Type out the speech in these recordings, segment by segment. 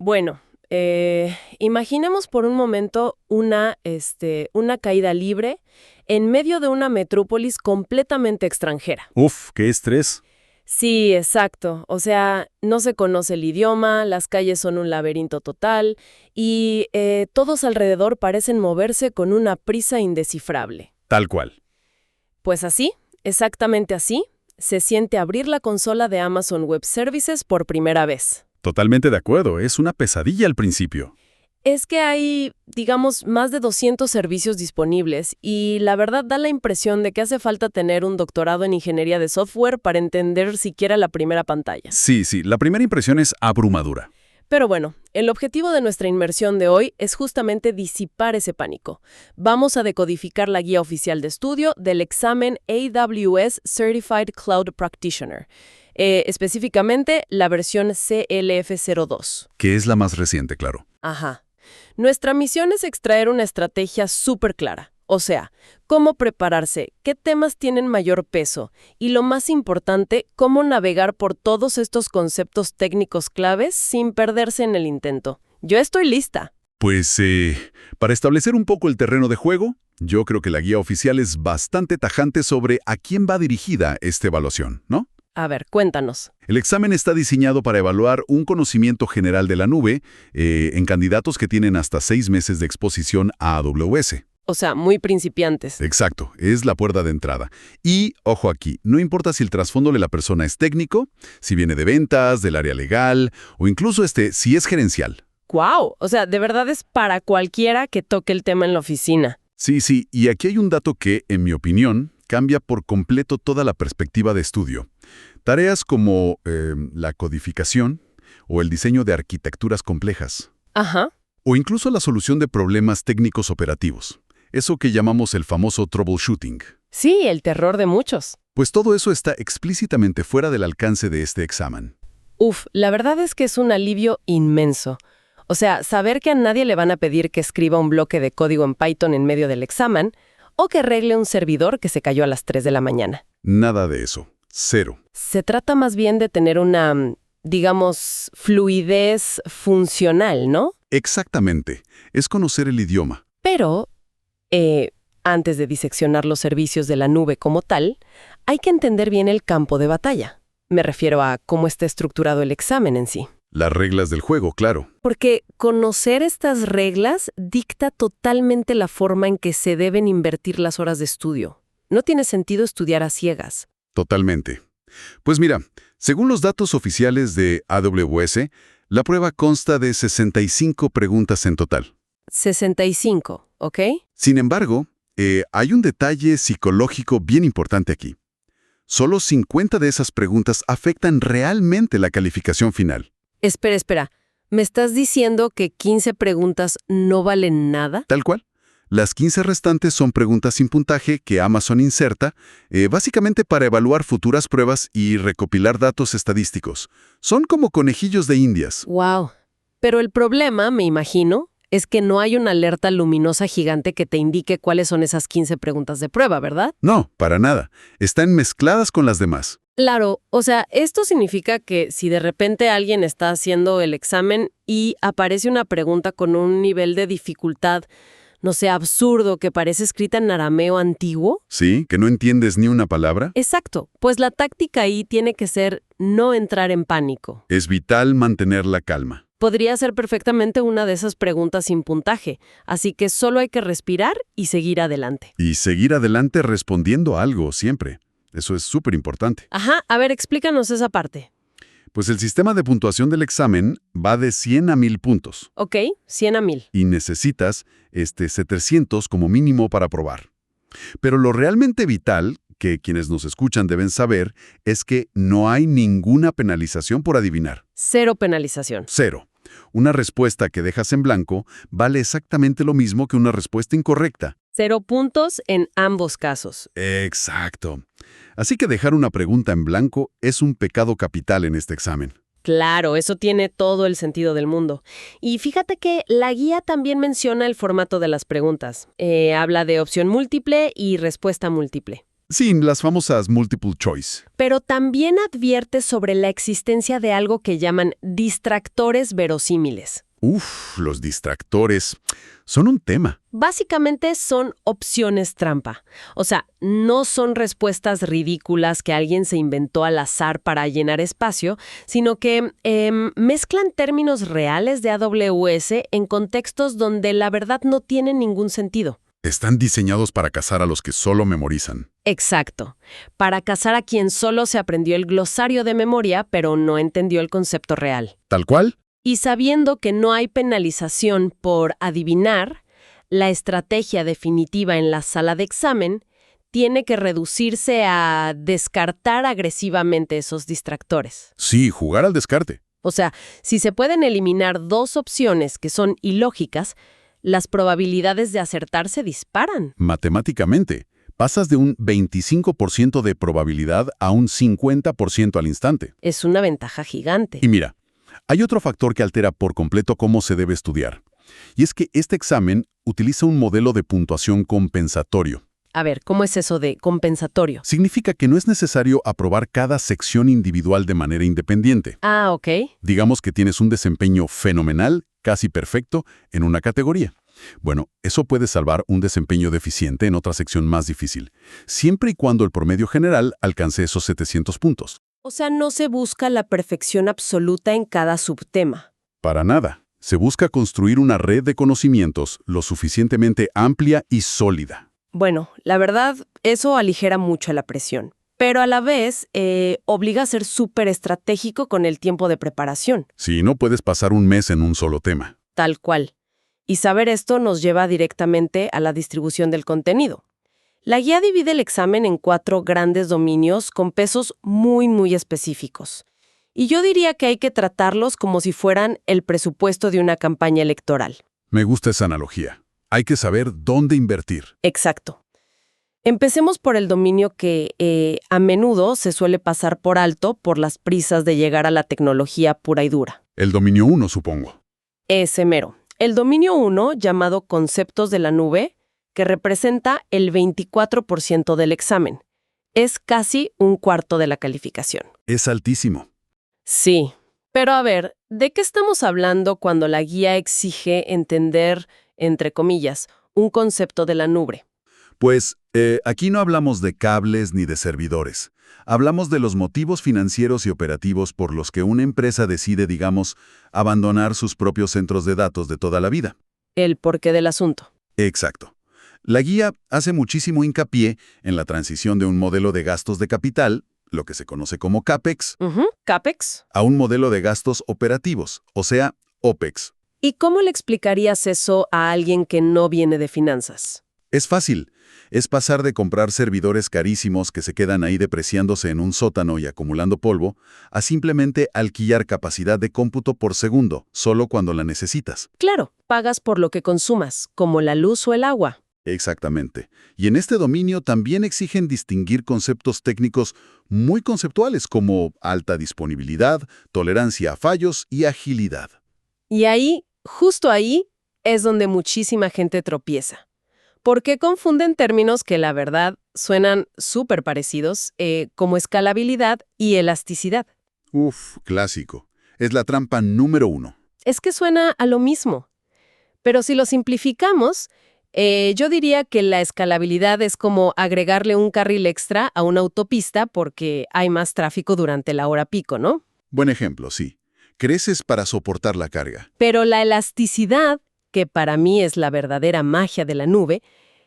Bueno, imaginemos por un momento una caída libre en medio de una metrópolis completamente extranjera. Uf, qué estrés. Sí, exacto. O sea, no se conoce el idioma, las calles son un laberinto total y todos alrededor parecen moverse con una prisa indescifrable. Tal cual. Pues así, exactamente así, se siente abrir la consola de Amazon Web Services por primera vez. Totalmente de acuerdo, es una pesadilla al principio. Es que hay, digamos, más de 200 servicios disponibles y la verdad da la impresión de que hace falta tener un doctorado en ingeniería de software para entender siquiera la primera pantalla. Sí, la primera impresión es abrumadora. Pero bueno, el objetivo de nuestra inmersión de hoy es justamente disipar ese pánico. Vamos a decodificar la guía oficial de estudio del examen AWS Certified Cloud Practitioner, específicamente la versión CLF02. Que es la más reciente, claro. Ajá. Nuestra misión es extraer una estrategia súper clara. O sea, cómo prepararse, qué temas tienen mayor peso y, lo más importante, cómo navegar por todos estos conceptos técnicos claves sin perderse en el intento. Yo estoy lista. Pues, para establecer un poco el terreno de juego, yo creo que la guía oficial es bastante tajante sobre a quién va dirigida esta evaluación, ¿no? A ver, cuéntanos. El examen está diseñado para evaluar un conocimiento general de la nube en candidatos que tienen hasta 6 meses de exposición a AWS. O sea, muy principiantes. Exacto, es la puerta de entrada. Y, ojo aquí, no importa si el trasfondo de la persona es técnico, si viene de ventas, del área legal, o incluso si es gerencial. ¡Guau! O sea, de verdad es para cualquiera que toque el tema en la oficina. Sí, y aquí hay un dato que, en mi opinión, cambia por completo toda la perspectiva de estudio. Tareas como la codificación o el diseño de arquitecturas complejas. Ajá. O incluso la solución de problemas técnicos operativos. Eso que llamamos el famoso troubleshooting. Sí, el terror de muchos. Pues todo eso está explícitamente fuera del alcance de este examen. Uf, la verdad es que es un alivio inmenso. O sea, saber que a nadie le van a pedir que escriba un bloque de código en Python en medio del examen o que arregle un servidor que se cayó a las 3 de la mañana. Nada de eso. Cero. Se trata más bien de tener una, digamos, fluidez funcional, ¿no? Exactamente. Es conocer el idioma. Pero, antes de diseccionar los servicios de la nube como tal, hay que entender bien el campo de batalla. Me refiero a cómo está estructurado el examen en sí. Las reglas del juego, claro. Porque conocer estas reglas dicta totalmente la forma en que se deben invertir las horas de estudio. No tiene sentido estudiar a ciegas. Totalmente. Pues mira, según los datos oficiales de AWS, la prueba consta de 65 preguntas en total. 65, ¿ok? Sin embargo, hay un detalle psicológico bien importante aquí. Solo 50 de esas preguntas afectan realmente la calificación final. Espera. ¿Me estás diciendo que 15 preguntas no valen nada? Tal cual. Las 15 restantes son preguntas sin puntaje que Amazon inserta, básicamente para evaluar futuras pruebas y recopilar datos estadísticos. Son como conejillos de indias. Wow. Pero el problema, me imagino, es que no hay una alerta luminosa gigante que te indique cuáles son esas 15 preguntas de prueba, ¿verdad? No, para nada. Están mezcladas con las demás. Claro, o sea, esto significa que si de repente alguien está haciendo el examen y aparece una pregunta con un nivel de dificultad, no sé, absurdo, que parece escrita en arameo antiguo. ¿Sí? ¿Que no entiendes ni una palabra? Exacto, pues la táctica ahí tiene que ser no entrar en pánico. Es vital mantener la calma. Podría ser perfectamente una de esas preguntas sin puntaje, así que solo hay que respirar y seguir adelante. Y seguir adelante respondiendo a algo siempre. Eso es súper importante. Ajá, a ver, explícanos esa parte. Pues el sistema de puntuación del examen va de 100 a 1000 puntos. Ok, 100 a 1000. Y necesitas 700 como mínimo para aprobar. Pero lo realmente vital, que quienes nos escuchan deben saber, es que no hay ninguna penalización por adivinar. Cero penalización. Cero. Una respuesta que dejas en blanco vale exactamente lo mismo que una respuesta incorrecta. 0 puntos en ambos casos. Exacto. Así que dejar una pregunta en blanco es un pecado capital en este examen. Claro, eso tiene todo el sentido del mundo. Y fíjate que la guía también menciona el formato de las preguntas. Habla de opción múltiple y respuesta múltiple. Sí, las famosas multiple choice. Pero también advierte sobre la existencia de algo que llaman distractores verosímiles. Uf, los distractores son un tema. Básicamente son opciones trampa. O sea, no son respuestas ridículas que alguien se inventó al azar para llenar espacio, sino que mezclan términos reales de AWS en contextos donde la verdad no tiene ningún sentido. Están diseñados para cazar a los que solo memorizan. Exacto. Para cazar a quien solo se aprendió el glosario de memoria, pero no entendió el concepto real. ¿Tal cual? Y sabiendo que no hay penalización por adivinar, la estrategia definitiva en la sala de examen tiene que reducirse a descartar agresivamente esos distractores. Sí, jugar al descarte. O sea, si se pueden eliminar dos opciones que son ilógicas, las probabilidades de acertar se disparan. Matemáticamente, pasas de un 25% de probabilidad a un 50% al instante. Es una ventaja gigante. Y mira, hay otro factor que altera por completo cómo se debe estudiar. Y es que este examen utiliza un modelo de puntuación compensatorio. A ver, ¿cómo es eso de compensatorio? Significa que no es necesario aprobar cada sección individual de manera independiente. Ah, ok. Digamos que tienes un desempeño fenomenal, casi perfecto, en una categoría. Bueno, eso puede salvar un desempeño deficiente en otra sección más difícil, siempre y cuando el promedio general alcance esos 700 puntos. O sea, no se busca la perfección absoluta en cada subtema. Para nada. Se busca construir una red de conocimientos lo suficientemente amplia y sólida. Bueno, la verdad, eso aligera mucho la presión, pero a la vez obliga a ser súper estratégico con el tiempo de preparación. Si no puedes pasar un mes en un solo tema. Tal cual. Y saber esto nos lleva directamente a la distribución del contenido. La guía divide el examen en 4 grandes dominios con pesos muy específicos. Y yo diría que hay que tratarlos como si fueran el presupuesto de una campaña electoral. Me gusta esa analogía. Hay que saber dónde invertir. Exacto. Empecemos por el dominio que a menudo se suele pasar por alto por las prisas de llegar a la tecnología pura y dura. El dominio 1, supongo. Ese mero. El dominio 1, llamado conceptos de la nube, que representa el 24% del examen. Es casi un cuarto de la calificación. Es altísimo. Sí, pero a ver, ¿de qué estamos hablando cuando la guía exige entender, entre comillas, un concepto de la nube? Pues aquí no hablamos de cables ni de servidores. Hablamos de los motivos financieros y operativos por los que una empresa decide, digamos, abandonar sus propios centros de datos de toda la vida. El porqué del asunto. Exacto. La guía hace muchísimo hincapié en la transición de un modelo de gastos de capital, lo que se conoce como CAPEX, ¿CAPEX? a un modelo de gastos operativos, o sea, OPEX. ¿Y cómo le explicarías eso a alguien que no viene de finanzas? Es fácil. Es pasar de comprar servidores carísimos que se quedan ahí depreciándose en un sótano y acumulando polvo, a simplemente alquilar capacidad de cómputo por segundo, solo cuando la necesitas. Claro, pagas por lo que consumas, como la luz o el agua. Exactamente. Y en este dominio también exigen distinguir conceptos técnicos muy conceptuales como alta disponibilidad, tolerancia a fallos y agilidad. Y ahí, justo ahí, es donde muchísima gente tropieza. Porque confunden términos que, la verdad, suenan súper parecidos, como escalabilidad y elasticidad. Uf, clásico. Es la trampa número 1. Es que suena a lo mismo. Pero si lo simplificamos, yo diría que la escalabilidad es como agregarle un carril extra a una autopista porque hay más tráfico durante la hora pico, ¿no? Buen ejemplo, sí. Creces para soportar la carga. Pero la elasticidad, que para mí es la verdadera magia de la nube,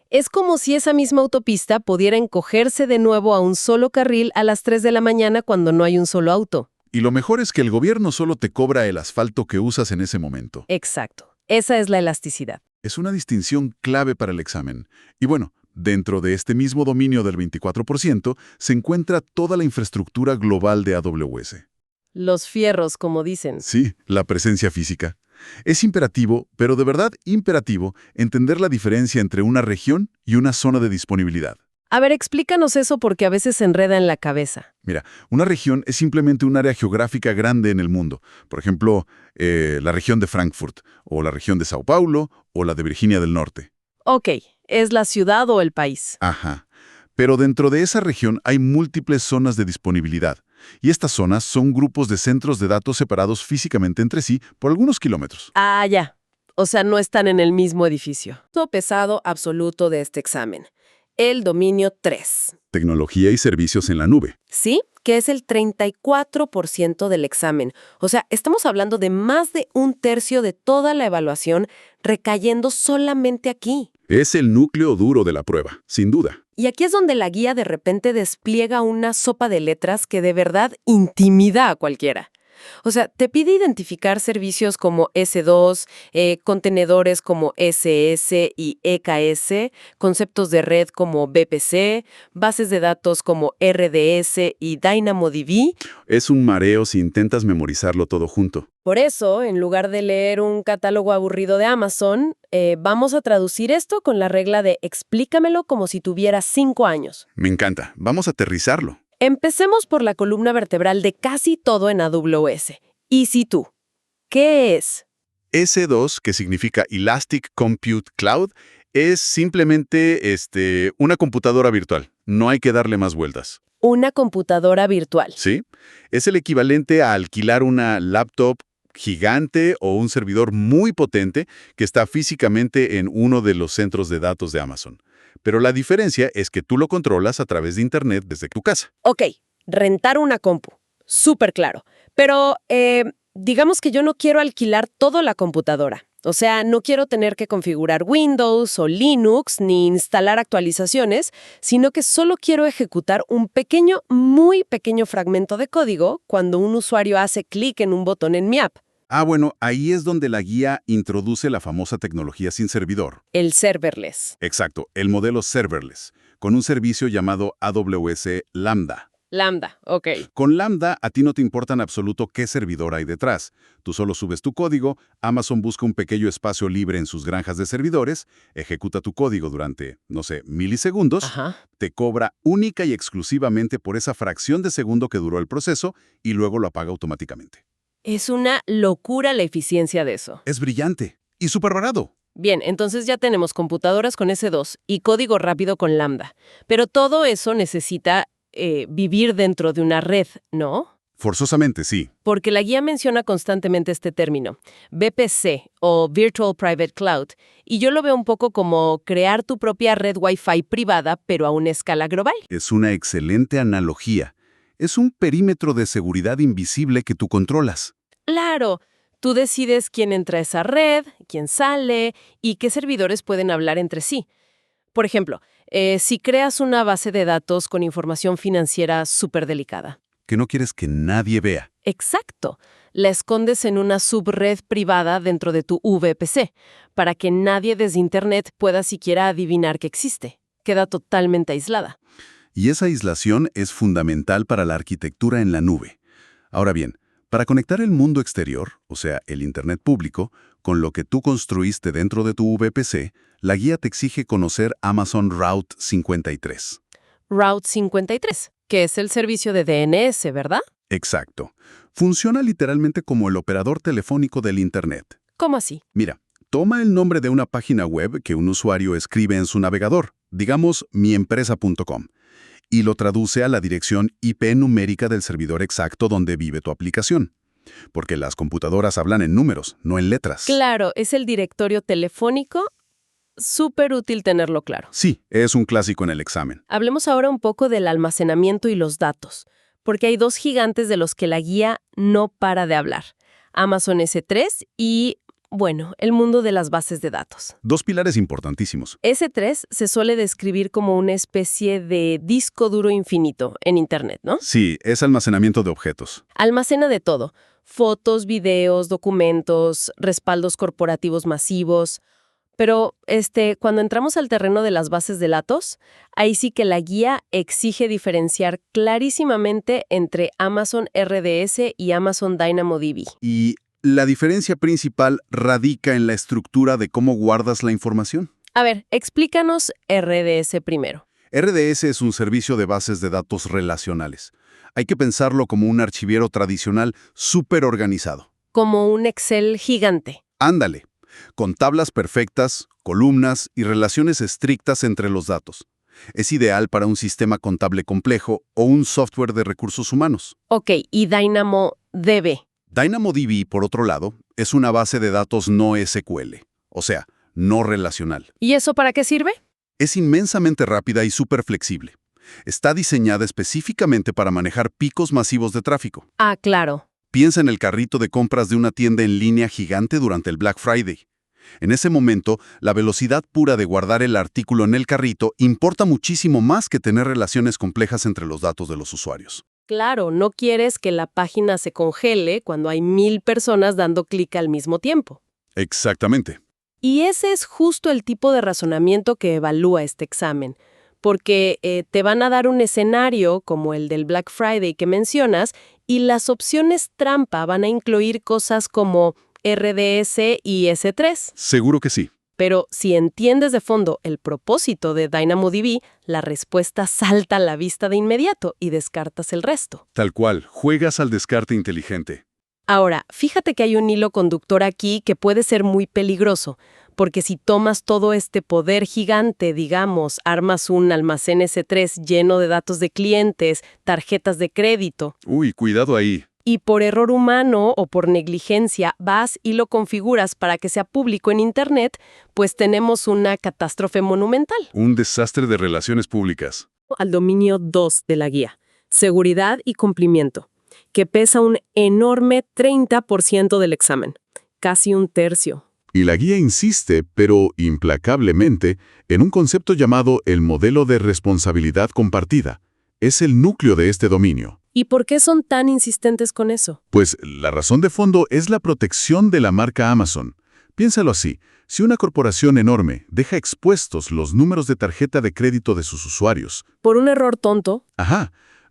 es como si esa misma autopista pudiera encogerse de nuevo a un solo carril a las 3 de la mañana cuando no hay un solo auto. Y lo mejor es que el gobierno solo te cobra el asfalto que usas en ese momento. Exacto. Esa es la elasticidad. Es una distinción clave para el examen. Y bueno, dentro de este mismo dominio del 24% se encuentra toda la infraestructura global de AWS. Los fierros, como dicen. Sí, la presencia física. Es imperativo, pero de verdad imperativo, entender la diferencia entre una región y una zona de disponibilidad. A ver, explícanos eso porque a veces se enreda en la cabeza. Mira, una región es simplemente un área geográfica grande en el mundo. Por ejemplo, la región de Frankfurt, o la región de Sao Paulo, o la de Virginia del Norte. Ok, es la ciudad o el país. Ajá. Pero dentro de esa región hay múltiples zonas de disponibilidad. Y estas zonas son grupos de centros de datos separados físicamente entre sí por algunos kilómetros. Ah, ya. O sea, no están en el mismo edificio. Punto pesado absoluto de este examen. El dominio 3. Tecnología y servicios en la nube. ¿Sí? Que es el 34% del examen. O sea, estamos hablando de más de un tercio de toda la evaluación recayendo solamente aquí. Es el núcleo duro de la prueba, sin duda. Y aquí es donde la guía de repente despliega una sopa de letras que de verdad intimida a cualquiera. O sea, te pide identificar servicios como S2, contenedores como SS y EKS, conceptos de red como VPC, bases de datos como RDS y DynamoDB. Es un mareo si intentas memorizarlo todo junto. Por eso, en lugar de leer un catálogo aburrido de Amazon, vamos a traducir esto con la regla de explícamelo como si tuviera 5 años. Me encanta. Vamos a aterrizarlo. Empecemos por la columna vertebral de casi todo en AWS. EC2. ¿Qué es? S2, que significa Elastic Compute Cloud, es simplemente una computadora virtual. No hay que darle más vueltas. Una computadora virtual. ¿Sí? Es el equivalente a alquilar una laptop gigante o un servidor muy potente que está físicamente en uno de los centros de datos de Amazon. Pero la diferencia es que tú lo controlas a través de Internet desde tu casa. Ok, rentar una compu. Súper claro. Pero digamos que yo no quiero alquilar toda la computadora. O sea, no quiero tener que configurar Windows o Linux ni instalar actualizaciones, sino que solo quiero ejecutar un pequeño, muy pequeño fragmento de código cuando un usuario hace clic en un botón en mi app. Ah, bueno, ahí es donde la guía introduce la famosa tecnología sin servidor. El serverless. Exacto, el modelo serverless, con un servicio llamado AWS Lambda. Lambda, ok. Con Lambda, a ti no te importa en absoluto qué servidor hay detrás. Tú solo subes tu código, Amazon busca un pequeño espacio libre en sus granjas de servidores, ejecuta tu código durante, no sé, milisegundos, Ajá. te cobra única y exclusivamente por esa fracción de segundo que duró el proceso y luego lo apaga automáticamente. Es una locura la eficiencia de eso. Es brillante y súper barato. Bien, entonces ya tenemos computadoras con S2 y código rápido con Lambda. Pero todo eso necesita vivir dentro de una red, ¿no? Forzosamente, sí. Porque la guía menciona constantemente este término, VPC o Virtual Private Cloud, y yo lo veo un poco como crear tu propia red Wi-Fi privada, pero a una escala global. Es una excelente analogía. Es un perímetro de seguridad invisible que tú controlas. Claro, tú decides quién entra a esa red, quién sale y qué servidores pueden hablar entre sí. Por ejemplo, si creas una base de datos con información financiera súper delicada. Que no quieres que nadie vea. Exacto. La escondes en una subred privada dentro de tu VPC, para que nadie desde Internet pueda siquiera adivinar que existe. Queda totalmente aislada. Y esa aislación es fundamental para la arquitectura en la nube. Ahora bien, para conectar el mundo exterior, o sea, el Internet público, con lo que tú construiste dentro de tu VPC, la guía te exige conocer Amazon Route 53. Route 53, que es el servicio de DNS, ¿verdad? Exacto. Funciona literalmente como el operador telefónico del Internet. ¿Cómo así? Mira, toma el nombre de una página web que un usuario escribe en su navegador, digamos miempresa.com, y lo traduce a la dirección IP numérica del servidor exacto donde vive tu aplicación. Porque las computadoras hablan en números, no en letras. Claro, es el directorio telefónico. Súper útil tenerlo claro. Sí, es un clásico en el examen. Hablemos ahora un poco del almacenamiento y los datos, porque hay dos gigantes de los que la guía no para de hablar. Amazon S3 y, bueno, el mundo de las bases de datos. Dos pilares importantísimos. S3 se suele describir como una especie de disco duro infinito en Internet, ¿no? Sí, es almacenamiento de objetos. Almacena de todo: fotos, videos, documentos, respaldos corporativos masivos. Pero cuando entramos al terreno de las bases de datos, ahí sí que la guía exige diferenciar clarísimamente entre Amazon RDS y Amazon DynamoDB. Y la diferencia principal radica en la estructura de cómo guardas la información. A ver, explícanos RDS primero. RDS es un servicio de bases de datos relacionales. Hay que pensarlo como un archiviero tradicional súper organizado. Como un Excel gigante. Ándale, con tablas perfectas, columnas y relaciones estrictas entre los datos. Es ideal para un sistema contable complejo o un software de recursos humanos. Ok, y DynamoDB. DynamoDB, por otro lado, es una base de datos no SQL, o sea, no relacional. ¿Y eso para qué sirve? Es inmensamente rápida y súper flexible. Está diseñada específicamente para manejar picos masivos de tráfico. Ah, claro. Piensa en el carrito de compras de una tienda en línea gigante durante el Black Friday. En ese momento, la velocidad pura de guardar el artículo en el carrito importa muchísimo más que tener relaciones complejas entre los datos de los usuarios. Claro, no quieres que la página se congele cuando hay 1000 personas dando clic al mismo tiempo. Exactamente. Y ese es justo el tipo de razonamiento que evalúa este examen, porque te van a dar un escenario como el del Black Friday que mencionas y las opciones trampa van a incluir cosas como RDS y S3. Seguro que sí. Pero si entiendes de fondo el propósito de DynamoDB, la respuesta salta a la vista de inmediato y descartas el resto. Tal cual, juegas al descarte inteligente. Ahora, fíjate que hay un hilo conductor aquí que puede ser muy peligroso, porque si tomas todo este poder gigante, digamos, armas un almacén S3 lleno de datos de clientes, tarjetas de crédito, Uy, cuidado ahí. y por error humano o por negligencia vas y lo configuras para que sea público en Internet, pues tenemos una catástrofe monumental. Un desastre de relaciones públicas. Al dominio 2 de la guía, seguridad y cumplimiento, que pesa un enorme 30% del examen, casi un tercio. Y la guía insiste, pero implacablemente, en un concepto llamado el modelo de responsabilidad compartida. Es el núcleo de este dominio. ¿Y por qué son tan insistentes con eso? Pues la razón de fondo es la protección de la marca Amazon. Piénsalo así, si una corporación enorme deja expuestos los números de tarjeta de crédito de sus usuarios, ¿Por un error tonto?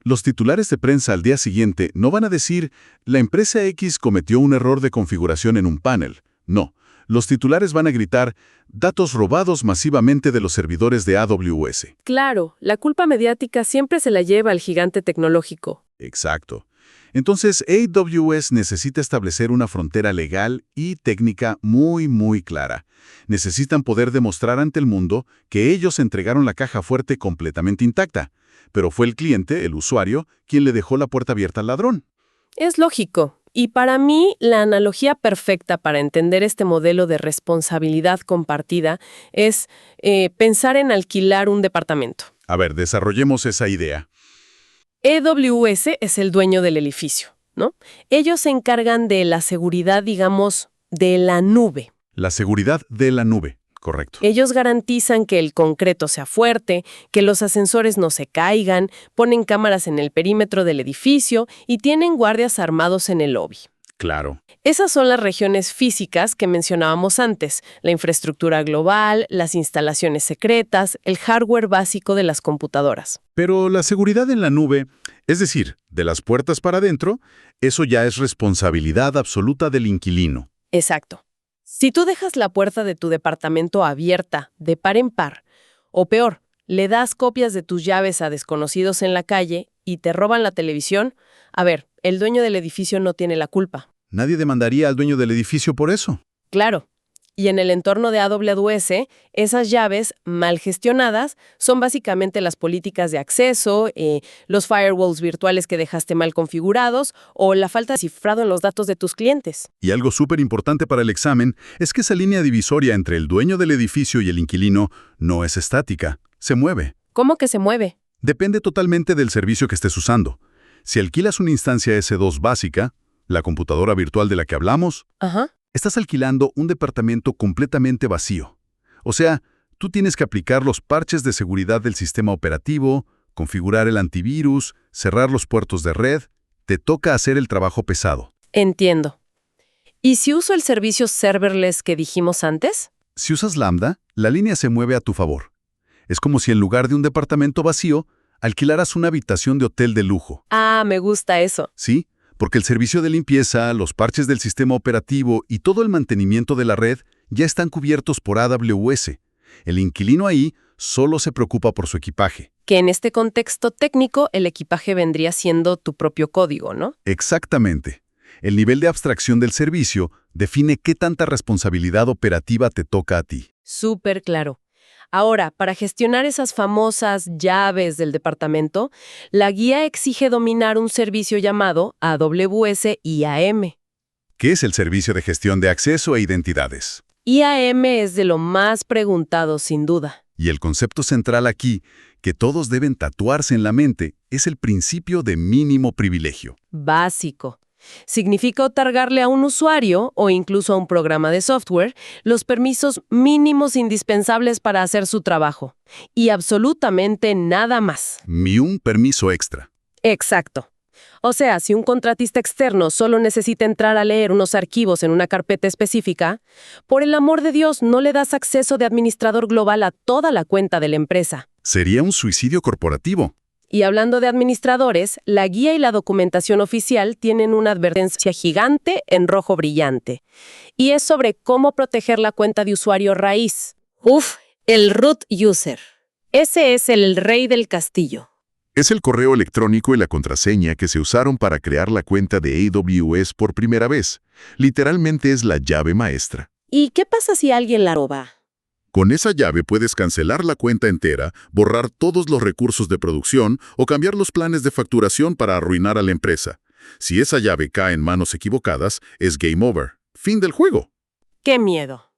los titulares de prensa al día siguiente no van a decir, la empresa X cometió un error de configuración en un panel. No, los titulares van a gritar, datos robados masivamente de los servidores de AWS. Claro, la culpa mediática siempre se la lleva al gigante tecnológico. Exacto. Entonces, AWS necesita establecer una frontera legal y técnica muy clara. Necesitan poder demostrar ante el mundo que ellos entregaron la caja fuerte completamente intacta, pero fue el cliente, el usuario, quien le dejó la puerta abierta al ladrón. Es lógico. Y para mí, la analogía perfecta para entender este modelo de responsabilidad compartida es pensar en alquilar un departamento. A ver, desarrollemos esa idea. AWS es el dueño del edificio, ¿no? Ellos se encargan de la seguridad, digamos, de la nube. La seguridad de la nube, correcto. Ellos garantizan que el concreto sea fuerte, que los ascensores no se caigan, ponen cámaras en el perímetro del edificio y tienen guardias armados en el lobby. Claro. Esas son las regiones físicas que mencionábamos antes, la infraestructura global, las instalaciones secretas, el hardware básico de las computadoras. Pero la seguridad en la nube, es decir, de las puertas para adentro, eso ya es responsabilidad absoluta del inquilino. Exacto. Si tú dejas la puerta de tu departamento abierta, de par en par, o peor, le das copias de tus llaves a desconocidos en la calle y te roban la televisión, a ver, el dueño del edificio no tiene la culpa. Nadie demandaría al dueño del edificio por eso. Claro. Y en el entorno de AWS, esas llaves mal gestionadas son básicamente las políticas de acceso, los firewalls virtuales que dejaste mal configurados o la falta de cifrado en los datos de tus clientes. Y algo súper importante para el examen es que esa línea divisoria entre el dueño del edificio y el inquilino no es estática, se mueve. ¿Cómo que se mueve? Depende totalmente del servicio que estés usando. Si alquilas una instancia S2 básica, la computadora virtual de la que hablamos, estás alquilando un departamento completamente vacío. O sea, tú tienes que aplicar los parches de seguridad del sistema operativo, configurar el antivirus, cerrar los puertos de red. Te toca hacer el trabajo pesado. Entiendo. ¿Y si uso el servicio serverless que dijimos antes? Si usas Lambda, la línea se mueve a tu favor. Es como si en lugar de un departamento vacío, alquilaras una habitación de hotel de lujo. Ah, me gusta eso. Sí, porque el servicio de limpieza, los parches del sistema operativo y todo el mantenimiento de la red ya están cubiertos por AWS. El inquilino ahí solo se preocupa por su equipaje. Que en este contexto técnico, el equipaje vendría siendo tu propio código, ¿no? Exactamente. El nivel de abstracción del servicio define qué tanta responsabilidad operativa te toca a ti. Súper claro. Ahora, para gestionar esas famosas llaves del departamento, la guía exige dominar un servicio llamado AWS IAM. ¿Qué es el Servicio de Gestión de Acceso e Identidades? IAM es de lo más preguntado, sin duda. Y el concepto central aquí, que todos deben tatuarse en la mente, es el principio de mínimo privilegio. Básico. Significa otorgarle a un usuario, o incluso a un programa de software, los permisos mínimos indispensables para hacer su trabajo. Y absolutamente nada más. Ni un permiso extra. Exacto. O sea, si un contratista externo solo necesita entrar a leer unos archivos en una carpeta específica, por el amor de Dios, no le das acceso de administrador global a toda la cuenta de la empresa. Sería un suicidio corporativo. Y hablando de administradores, la guía y la documentación oficial tienen una advertencia gigante en rojo brillante. Y es sobre cómo proteger la cuenta de usuario raíz. El root user. Ese es el rey del castillo. Es el correo electrónico y la contraseña que se usaron para crear la cuenta de AWS por primera vez. Literalmente es la llave maestra. ¿Y qué pasa si alguien la roba? Con esa llave puedes cancelar la cuenta entera, borrar todos los recursos de producción o cambiar los planes de facturación para arruinar a la empresa. Si esa llave cae en manos equivocadas, es game over. Fin del juego. ¡Qué miedo!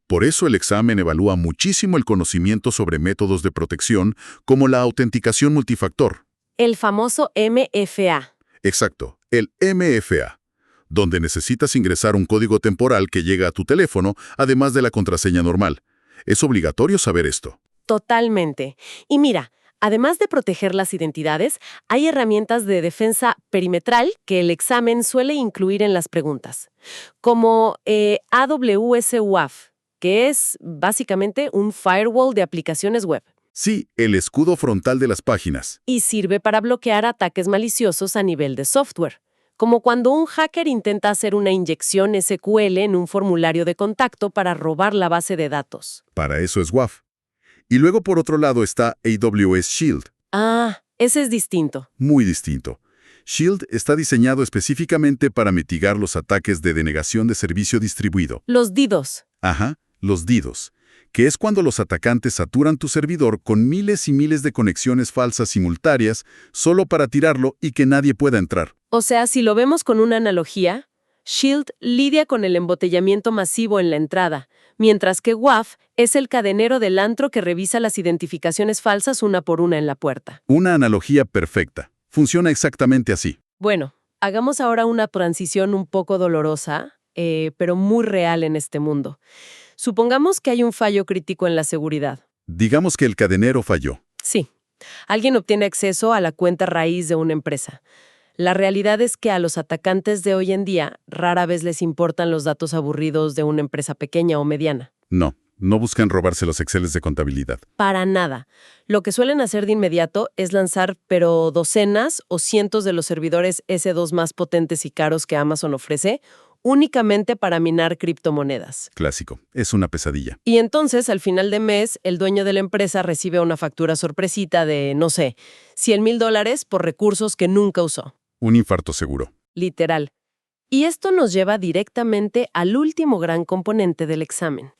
Por eso el examen evalúa muchísimo el conocimiento sobre métodos de protección, como la autenticación multifactor. El famoso MFA. Exacto, el MFA, donde necesitas ingresar un código temporal que llega a tu teléfono, además de la contraseña normal. Es obligatorio saber esto. Totalmente. Y mira, además de proteger las identidades, hay herramientas de defensa perimetral que el examen suele incluir en las preguntas, como AWS WAF, que es básicamente un firewall de aplicaciones web. Sí, el escudo frontal de las páginas. Y sirve para bloquear ataques maliciosos a nivel de software, como cuando un hacker intenta hacer una inyección SQL en un formulario de contacto para robar la base de datos. Para eso es WAF. Y luego por otro lado está AWS Shield. Ah, ese es distinto. Muy distinto. Shield está diseñado específicamente para mitigar los ataques de denegación de servicio distribuido. Los DDoS. Ajá, los DDoS, que es cuando los atacantes saturan tu servidor con miles y miles de conexiones falsas simultáneas solo para tirarlo y que nadie pueda entrar. O sea, si lo vemos con una analogía, Shield lidia con el embotellamiento masivo en la entrada, mientras que WAF es el cadenero del antro que revisa las identificaciones falsas una por una en la puerta. Una analogía perfecta. Funciona exactamente así. Bueno, hagamos ahora una transición un poco dolorosa, pero muy real en este mundo. Supongamos que hay un fallo crítico en la seguridad. Digamos que el cadenero falló. Sí, alguien obtiene acceso a la cuenta raíz de una empresa. La realidad es que a los atacantes de hoy en día rara vez les importan los datos aburridos de una empresa pequeña o mediana. No buscan robarse los Exceles de contabilidad. Para nada. Lo que suelen hacer de inmediato es lanzar, pero docenas o cientos de los servidores S2 más potentes y caros que Amazon ofrece, únicamente para minar criptomonedas. Clásico. Es una pesadilla. Y entonces, al final de mes, el dueño de la empresa recibe una factura sorpresita de, no sé, $100,000 por recursos que nunca usó. Un infarto seguro. Literal. Y esto nos lleva directamente al último gran componente del examen.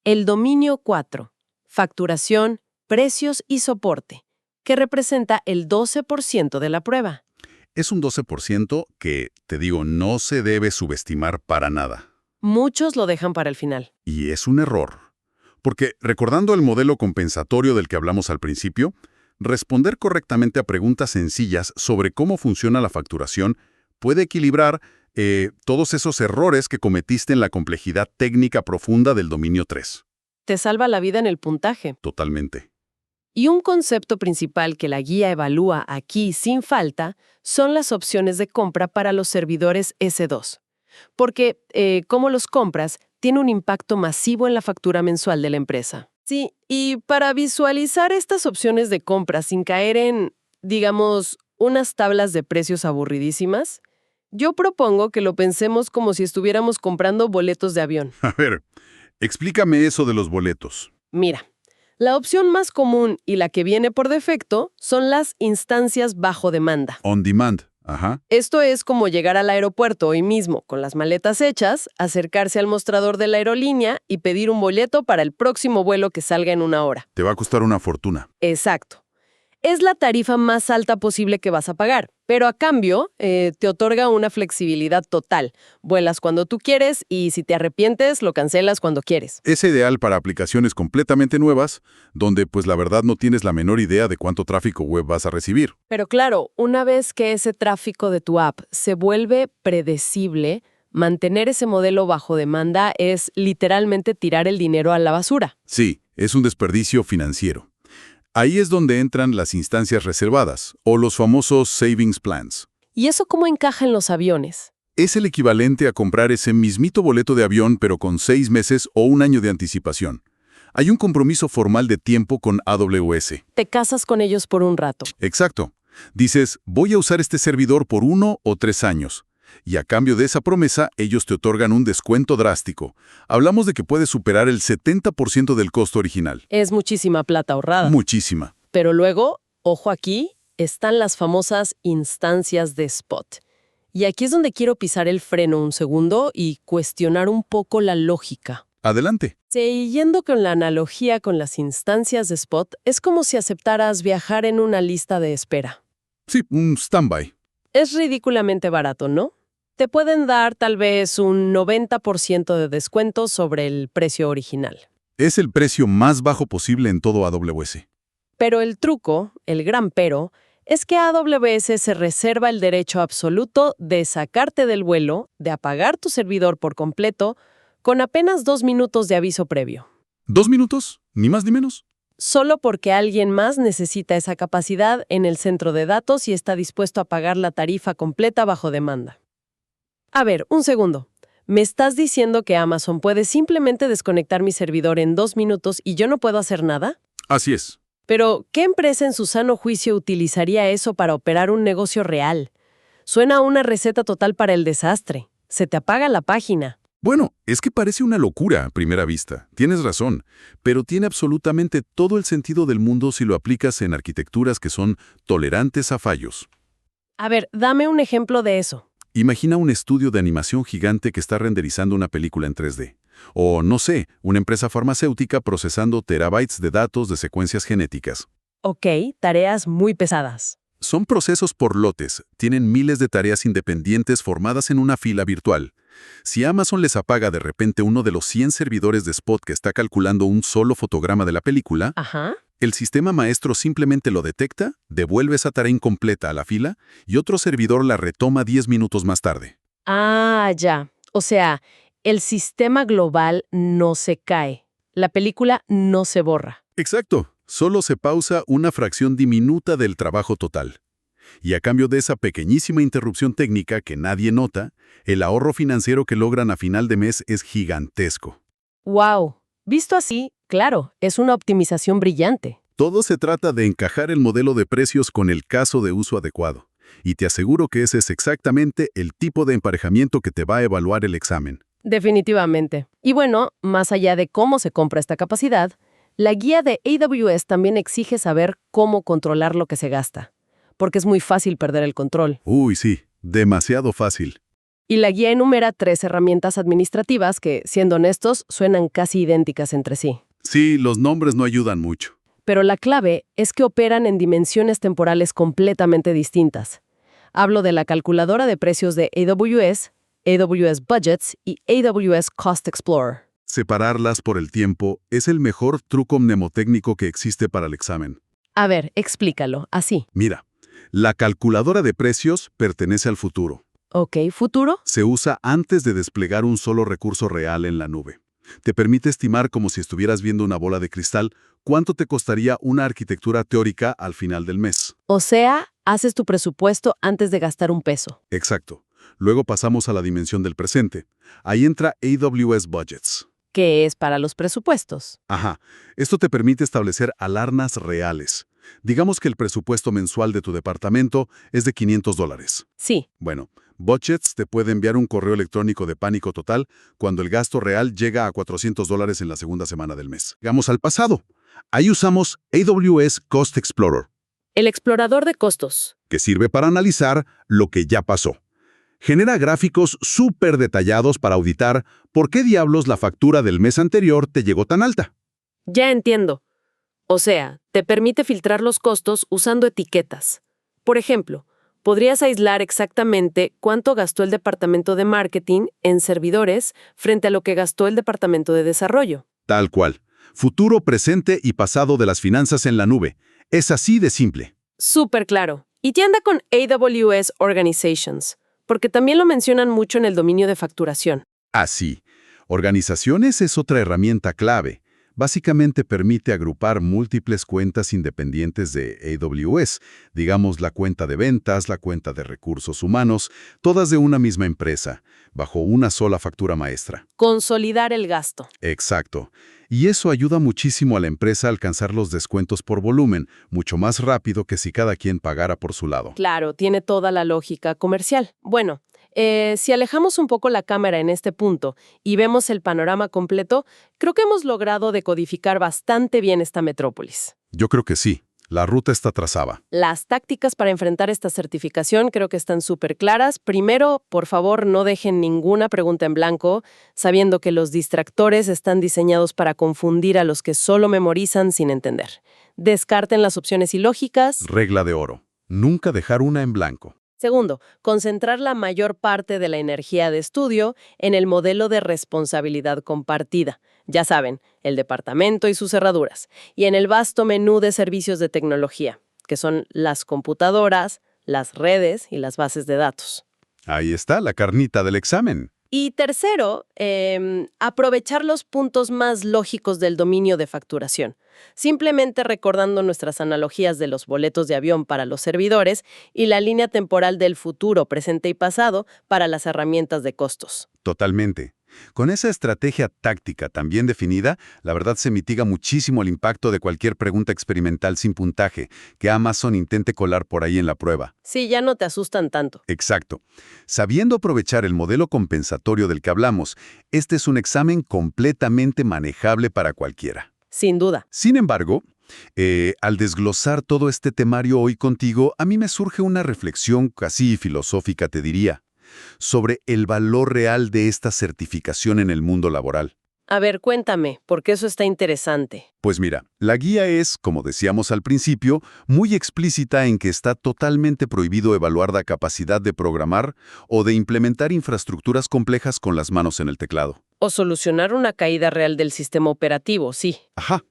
El dominio 4. Facturación, precios y soporte, que representa el 12% de la prueba. Es un 12% que, te digo, no se debe subestimar para nada. Muchos lo dejan para el final. Y es un error. Porque, recordando el modelo compensatorio del que hablamos al principio, responder correctamente a preguntas sencillas sobre cómo funciona la facturación puede equilibrar todos esos errores que cometiste en la complejidad técnica profunda del dominio 3. Te salva la vida en el puntaje. Totalmente. Y un concepto principal que la guía evalúa aquí sin falta son las opciones de compra para los servidores S2. Porque, cómo los compras, tiene un impacto masivo en la factura mensual de la empresa. Sí, y para visualizar estas opciones de compra sin caer en, digamos, unas tablas de precios aburridísimas, yo propongo que lo pensemos como si estuviéramos comprando boletos de avión. A ver, explícame eso de los boletos. Mira. La opción más común y la que viene por defecto son las instancias bajo demanda. On demand. Ajá. Esto es como llegar al aeropuerto hoy mismo con las maletas hechas, acercarse al mostrador de la aerolínea y pedir un boleto para el próximo vuelo que salga en 1 hora. Te va a costar una fortuna. Exacto. Es la tarifa más alta posible que vas a pagar, pero a cambio te otorga una flexibilidad total. Vuelas cuando tú quieres y si te arrepientes, lo cancelas cuando quieres. Es ideal para aplicaciones completamente nuevas, donde pues la verdad no tienes la menor idea de cuánto tráfico web vas a recibir. Pero claro, una vez que ese tráfico de tu app se vuelve predecible, mantener ese modelo bajo demanda es literalmente tirar el dinero a la basura. Sí, es un desperdicio financiero. Ahí es donde entran las instancias reservadas, o los famosos savings plans. ¿Y eso cómo encaja en los aviones? Es el equivalente a comprar ese mismito boleto de avión pero con 6 meses o 1 año de anticipación. Hay un compromiso formal de tiempo con AWS. Te casas con ellos por un rato. Exacto. Dices, voy a usar este servidor por 1 o 3 años. Y a cambio de esa promesa, ellos te otorgan un descuento drástico. Hablamos de que puede superar el 70% del costo original. Es muchísima plata ahorrada. Muchísima. Pero luego, ojo aquí, están las famosas instancias de spot. Y aquí es donde quiero pisar el freno un segundo y cuestionar un poco la lógica. Adelante. Siguiendo con la analogía con las instancias de spot, es como si aceptaras viajar en una lista de espera. Sí, un standby. Es ridículamente barato, ¿no? Te pueden dar tal vez un 90% de descuento sobre el precio original. Es el precio más bajo posible en todo AWS. Pero el truco, el gran pero, es que AWS se reserva el derecho absoluto de sacarte del vuelo, de apagar tu servidor por completo, con apenas 2 minutos de aviso previo. ¿2 minutos? ¿Ni más ni menos? Solo porque alguien más necesita esa capacidad en el centro de datos y está dispuesto a pagar la tarifa completa bajo demanda. A ver, un segundo. ¿Me estás diciendo que Amazon puede simplemente desconectar mi servidor en 2 minutos y yo no puedo hacer nada? Así es. Pero, ¿qué empresa en su sano juicio utilizaría eso para operar un negocio real? Suena a una receta total para el desastre. Se te apaga la página. Bueno, es que parece una locura a primera vista. Tienes razón, pero tiene absolutamente todo el sentido del mundo si lo aplicas en arquitecturas que son tolerantes a fallos. A ver, dame un ejemplo de eso. Imagina un estudio de animación gigante que está renderizando una película en 3D. O, no sé, una empresa farmacéutica procesando terabytes de datos de secuencias genéticas. Ok, tareas muy pesadas. Son procesos por lotes, tienen miles de tareas independientes formadas en una fila virtual. Si Amazon les apaga de repente uno de los 100 servidores de Spot que está calculando un solo fotograma de la película, Ajá. el sistema maestro simplemente lo detecta, devuelve esa tarea incompleta a la fila y otro servidor la retoma 10 minutos más tarde. Ah, ya. O sea, el sistema global no se cae. La película no se borra. Exacto, solo se pausa una fracción diminuta del trabajo total. Y a cambio de esa pequeñísima interrupción técnica que nadie nota, el ahorro financiero que logran a final de mes es gigantesco. ¡Wow! Visto así, claro, es una optimización brillante. Todo se trata de encajar el modelo de precios con el caso de uso adecuado. Y te aseguro que ese es exactamente el tipo de emparejamiento que te va a evaluar el examen. Definitivamente. Y bueno, más allá de cómo se compra esta capacidad, la guía de AWS también exige saber cómo controlar lo que se gasta, porque es muy fácil perder el control. Uy, sí, demasiado fácil. Y la guía enumera 3 herramientas administrativas que, siendo honestos, suenan casi idénticas entre sí. Sí, los nombres no ayudan mucho. Pero la clave es que operan en dimensiones temporales completamente distintas. Hablo de la calculadora de precios de AWS, AWS Budgets y AWS Cost Explorer. Separarlas por el tiempo es el mejor truco mnemotécnico que existe para el examen. A ver, explícalo, así. Mira, la calculadora de precios pertenece al futuro. Ok, ¿futuro? Se usa antes de desplegar un solo recurso real en la nube. Te permite estimar como si estuvieras viendo una bola de cristal cuánto te costaría una arquitectura teórica al final del mes. O sea, haces tu presupuesto antes de gastar un peso. Exacto. Luego pasamos a la dimensión del presente. Ahí entra AWS Budgets. ¿Qué es para los presupuestos? Ajá. Esto te permite establecer alarmas reales. Digamos que el presupuesto mensual de tu departamento es de $500. Sí. Bueno, Budgets te puede enviar un correo electrónico de pánico total cuando el gasto real llega a $400 en la segunda semana del mes. Vamos al pasado. Ahí usamos AWS Cost Explorer. El explorador de costos. que sirve para analizar lo que ya pasó. Genera gráficos súper detallados para auditar por qué diablos la factura del mes anterior te llegó tan alta. Ya entiendo. O sea, te permite filtrar los costos usando etiquetas. Por ejemplo, podrías aislar exactamente cuánto gastó el departamento de marketing en servidores frente a lo que gastó el departamento de desarrollo. Tal cual. Futuro, presente y pasado de las finanzas en la nube. Es así de simple. Súper claro. Y ya anda con AWS Organizations, porque también lo mencionan mucho en el dominio de facturación. Así. Organizaciones es otra herramienta clave. Básicamente permite agrupar múltiples cuentas independientes de AWS, digamos la cuenta de ventas, la cuenta de recursos humanos, todas de una misma empresa, bajo una sola factura maestra. Consolidar el gasto. Exacto. Y eso ayuda muchísimo a la empresa a alcanzar los descuentos por volumen, mucho más rápido que si cada quien pagara por su lado. Claro, tiene toda la lógica comercial. Bueno, si alejamos un poco la cámara en este punto y vemos el panorama completo, creo que hemos logrado decodificar bastante bien esta metrópolis. Yo creo que sí. La ruta está trazada. Las tácticas para enfrentar esta certificación creo que están súper claras. Primero, por favor, no dejen ninguna pregunta en blanco, sabiendo que los distractores están diseñados para confundir a los que solo memorizan sin entender. Descarten las opciones ilógicas. Regla de oro. Nunca dejar una en blanco. Segundo, concentrar la mayor parte de la energía de estudio en el modelo de responsabilidad compartida. Ya saben, el departamento y sus cerraduras. Y en el vasto menú de servicios de tecnología, que son las computadoras, las redes y las bases de datos. Ahí está la carnita del examen. Y tercero, aprovechar los puntos más lógicos del dominio de facturación, simplemente recordando nuestras analogías de los boletos de avión para los servidores y la línea temporal del futuro, presente y pasado para las herramientas de costos. Totalmente. Con esa estrategia táctica tan bien definida, la verdad se mitiga muchísimo el impacto de cualquier pregunta experimental sin puntaje que Amazon intente colar por ahí en la prueba. Sí, ya no te asustan tanto. Exacto. Sabiendo aprovechar el modelo compensatorio del que hablamos, este es un examen completamente manejable para cualquiera. Sin duda. Sin embargo, al desglosar todo este temario hoy contigo, a mí me surge una reflexión casi filosófica, te diría, sobre el valor real de esta certificación en el mundo laboral. A ver, cuéntame, porque eso está interesante. Pues mira, la guía es, como decíamos al principio, muy explícita en que está totalmente prohibido evaluar la capacidad de programar o de implementar infraestructuras complejas con las manos en el teclado. O solucionar una caída real del sistema operativo, sí. Ajá.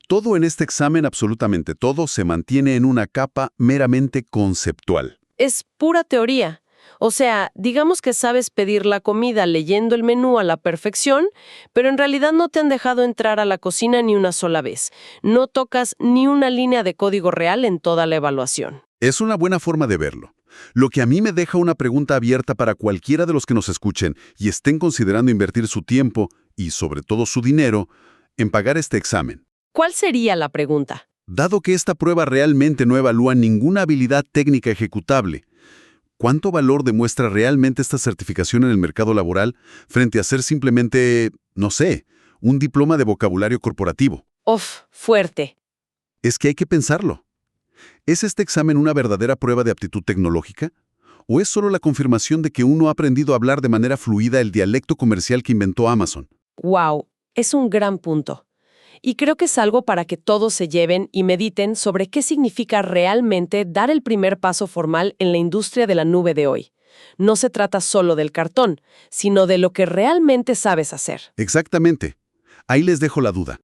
Todo en este examen, absolutamente todo, se mantiene en una capa meramente conceptual. Es pura teoría. O sea, digamos que sabes pedir la comida leyendo el menú a la perfección, pero en realidad no te han dejado entrar a la cocina ni una sola vez. No tocas ni una línea de código real en toda la evaluación. Es una buena forma de verlo. Lo que a mí me deja una pregunta abierta para cualquiera de los que nos escuchen y estén considerando invertir su tiempo, y sobre todo su dinero, en pagar este examen. ¿Cuál sería la pregunta? Dado que esta prueba realmente no evalúa ninguna habilidad técnica ejecutable, ¿cuánto valor demuestra realmente esta certificación en el mercado laboral frente a ser simplemente, no sé, un diploma de vocabulario corporativo? Uf, fuerte. Es que hay que pensarlo. ¿Es este examen una verdadera prueba de aptitud tecnológica? ¿O es solo la confirmación de que uno ha aprendido a hablar de manera fluida el dialecto comercial que inventó Amazon? Wow, es un gran punto. Y creo que es algo para que todos se lleven y mediten sobre qué significa realmente dar el primer paso formal en la industria de la nube de hoy. No se trata solo del cartón, sino de lo que realmente sabes hacer. Exactamente. Ahí les dejo la duda.